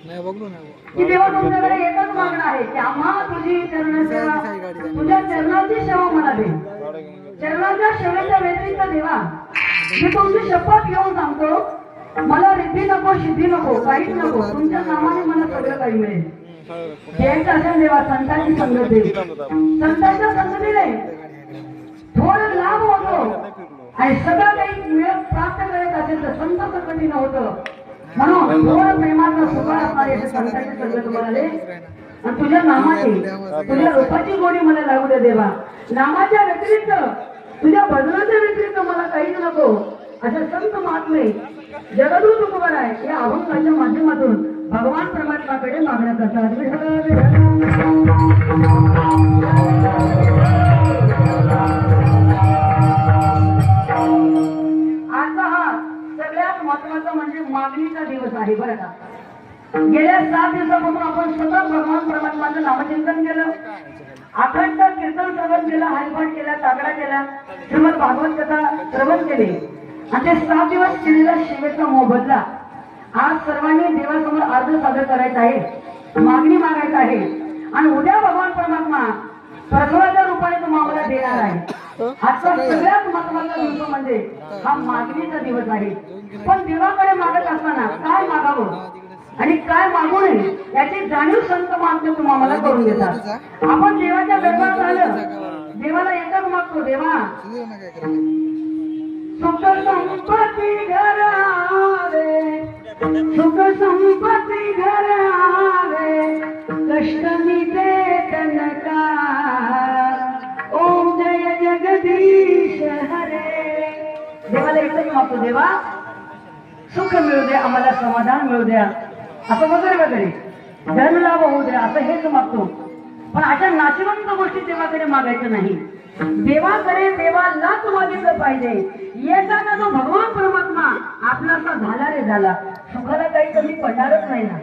नाही बघलो नाही की देवा तुमच्याकडे एकच मागणं आहे की आम्हा तुझी चरण सेवा तुझ्या चरणाची सेवा मला दे. चरणाच्या सेवेच्या व्यतिरिक्त देवा मी तुमची शपथ घेऊन सांगतो मला रिद्धी नको सिद्धी नको काहीच नको तुमच्या नामाने मला सगळं काही मिळेल. जयंत असेल देवा संतांची संगत दे. संतांच्या संगतीने थोडं लाभ होतो आणि सगळं काही मिळत प्राप्त करायचं असेल तर संत संगतीनं होतं. म्हणून थोडं प्रेमाचं सुखार असणारे संतांची संगत मला दे आणि तुझ्या नामाची तुझ्या रूपाची गोडी मला लागू दे देवा. नामाच्या व्यतिरिक्त तुझ्या भजनाच्या व्यतिरिक्त मला काहीच नको असे संत महात्मे जगदूत तुकोबाराय या अभंगाच्या माध्यमातून भगवान परमात्माकडे मागण्या करतात. आजचा हा सगळ्यात महत्वाचा म्हणजे मागणीचा दिवस आहे बरं का. गेल्या 7 दिवसापासून आपण सतत भगवान परमात्माचं नामचिंतन केलं, अखंड कीर्तन श्रवण केलं, हरिपाठ केला, तागडा केला, श्रीमद भागवत कथा श्रवण केले आणि ते 7 दिवस केलेला सेवेचा मोबदला आज सर्वांनी देवासमोर अर्ज सादर करायचा आहे, मागणी मागायचं आहे आणि उद्या भगवान परमात्मा प्रसादाच्या रूपाने तो मागला देणार आहे. आजचा सगळ्यात महत्वाचा दिवस म्हणजे हा मागणीचा दिवस आहे. पण देवाकडे मागत असताना काय मागावं आणि काय मागू नये याची जाणीव संत महात्मे तुम्हाला करून देतात. आपण देवाच्या दरबारात आलं देवाला एकच मागतो, देवा सुख संपत्ती घर आवे, सुख संपत्ती घर आवे, कष्ट मिटे नका, ओम जय जगदीश हरे. देवाला एकच मागतो, देवा सुख मिळू दे, आम्हाला समाधान मिळू द्या, असं वगैरे वगैरे धन लाभ होऊ द्या असं हेच मागतो. पण अशा नाशिवंत गोष्टी देवाकडे मागायचं नाही. देवाकडे देवालाच मागितलं पाहिजे. एखादा जो भगवान परमात्मा आपला असा झाला रे झाला, सुखाला काही कमी पडणारच नाही ना.